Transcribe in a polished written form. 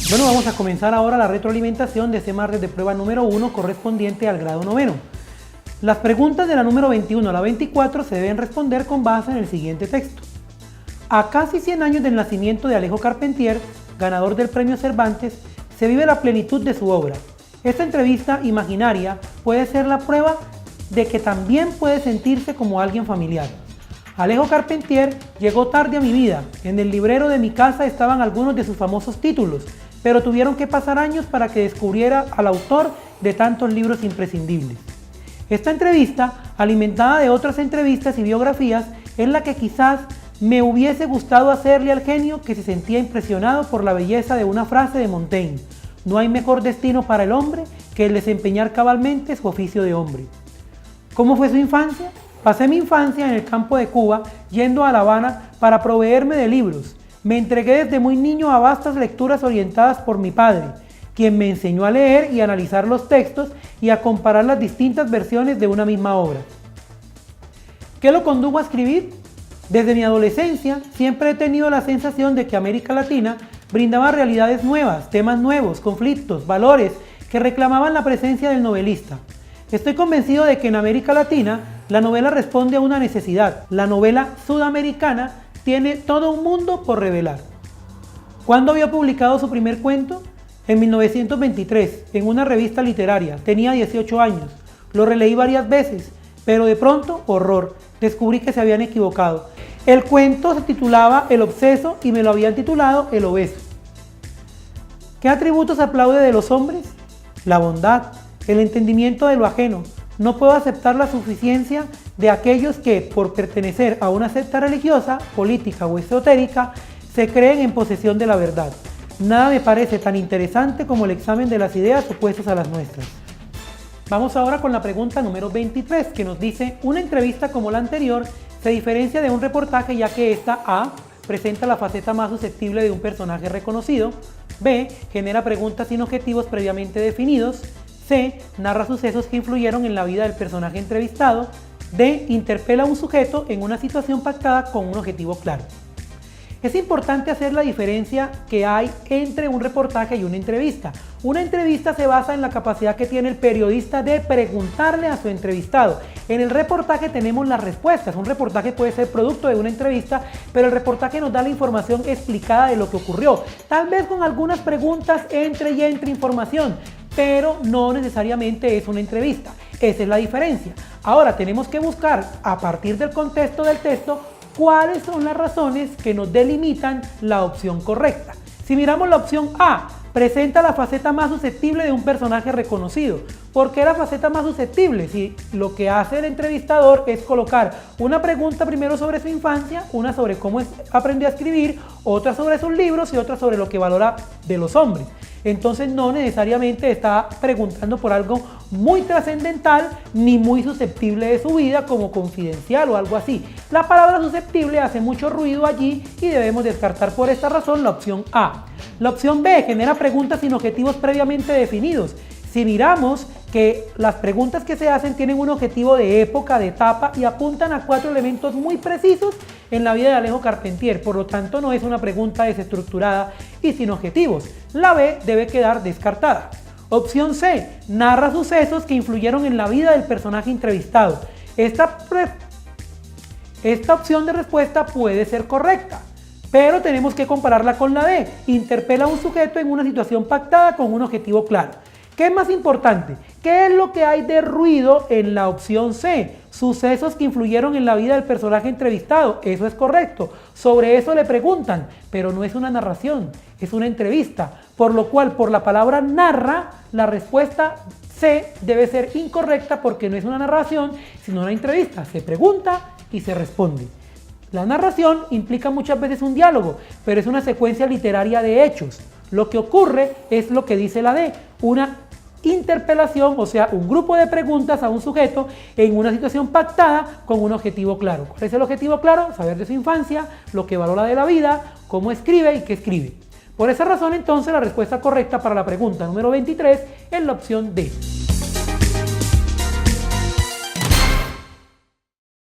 Bueno, vamos a comenzar ahora la retroalimentación de este martes de prueba número 1 correspondiente al grado noveno. Las preguntas de la número 21 a la 24 se deben responder con base en el siguiente texto. A casi 100 años del nacimiento de Alejo Carpentier, ganador del Premio Cervantes, se vive la plenitud de su obra. Esta entrevista imaginaria puede ser la prueba de que también puede sentirse como alguien familiar. Alejo Carpentier llegó tarde a mi vida. En el librero de mi casa estaban algunos de sus famosos títulos, pero tuvieron que pasar años para que descubriera al autor de tantos libros imprescindibles. Esta entrevista, alimentada de otras entrevistas y biografías, es la que quizás me hubiese gustado hacerle al genio que se sentía impresionado por la belleza de una frase de Montaigne: no hay mejor destino para el hombre que el desempeñar cabalmente su oficio de hombre. ¿Cómo fue su infancia? Pasé mi infancia en el campo de Cuba, yendo a La Habana para proveerme de libros. Me entregué desde muy niño a vastas lecturas orientadas por mi padre, quien me enseñó a leer y analizar los textos y a comparar las distintas versiones de una misma obra. ¿Qué lo condujo a escribir? Desde mi adolescencia siempre he tenido la sensación de que América Latina brindaba realidades nuevas, temas nuevos, conflictos, valores que reclamaban la presencia del novelista. Estoy convencido de que en América Latina la novela responde a una necesidad. La novela sudamericana tiene todo un mundo por revelar. ¿Cuándo había publicado su primer cuento? En 1923, en una revista literaria. Tenía 18 años. Lo releí varias veces, pero de pronto, horror, descubrí que se habían equivocado. El cuento se titulaba El obseso y me lo habían titulado El obeso. ¿Qué atributos aplaude de los hombres? La bondad, el entendimiento de lo ajeno. No puedo aceptar la suficiencia de aquellos que, por pertenecer a una secta religiosa, política o esotérica, se creen en posesión de la verdad. Nada me parece tan interesante como el examen de las ideas opuestas a las nuestras. Vamos ahora con la pregunta número 23, que nos dice: una entrevista como la anterior se diferencia de un reportaje ya que esta A. presenta la faceta más susceptible de un personaje reconocido, B. genera preguntas sin objetivos previamente definidos, C. narra sucesos que influyeron en la vida del personaje entrevistado, D. interpela a un sujeto en una situación pactada con un objetivo claro. Es importante hacer la diferencia que hay entre un reportaje y una entrevista. Una entrevista se basa en la capacidad que tiene el periodista de preguntarle a su entrevistado. En el reportaje tenemos las respuestas. Un reportaje puede ser producto de una entrevista, pero el reportaje nos da la información explicada de lo que ocurrió. Tal vez con algunas preguntas entre información, pero no necesariamente es una entrevista. Esa es la diferencia. Ahora tenemos que buscar, a partir del contexto del texto, cuáles son las razones que nos delimitan la opción correcta. Si miramos la opción A, presenta la faceta más susceptible de un personaje reconocido. ¿Por qué la faceta más susceptible? Si lo que hace el entrevistador es colocar una pregunta primero sobre su infancia, una sobre cómo aprendió a escribir, otra sobre sus libros y otra sobre lo que valora de los hombres. Entonces no necesariamente está preguntando por algo muy trascendental ni muy susceptible de su vida, como confidencial o algo así. La palabra susceptible hace mucho ruido allí y debemos descartar por esta razón la opción A. La opción B genera preguntas sin objetivos previamente definidos. Si miramos que las preguntas que se hacen tienen un objetivo de época, de etapa y apuntan a 4 elementos muy precisos en la vida de Alejo Carpentier, por lo tanto no es una pregunta desestructurada y sin objetivos. La B debe quedar descartada. Opción C, narra sucesos que influyeron en la vida del personaje entrevistado. Esta opción de respuesta puede ser correcta, pero tenemos que compararla con la D, interpela a un sujeto en una situación pactada con un objetivo claro. ¿Qué es más importante? ¿Qué es lo que hay de ruido en la opción C? Sucesos que influyeron en la vida del personaje entrevistado. Eso es correcto. Sobre eso le preguntan, pero no es una narración, es una entrevista. Por lo cual, por la palabra narra, la respuesta C debe ser incorrecta porque no es una narración, sino una entrevista. Se pregunta y se responde. La narración implica muchas veces un diálogo, pero es una secuencia literaria de hechos. Lo que ocurre es lo que dice la D, una interpelación, o sea, un grupo de preguntas a un sujeto en una situación pactada con un objetivo claro. ¿Cuál es el objetivo claro? Saber de su infancia, lo que valora de la vida, cómo escribe y qué escribe. Por esa razón, entonces, la respuesta correcta para la pregunta número 23 es la opción D.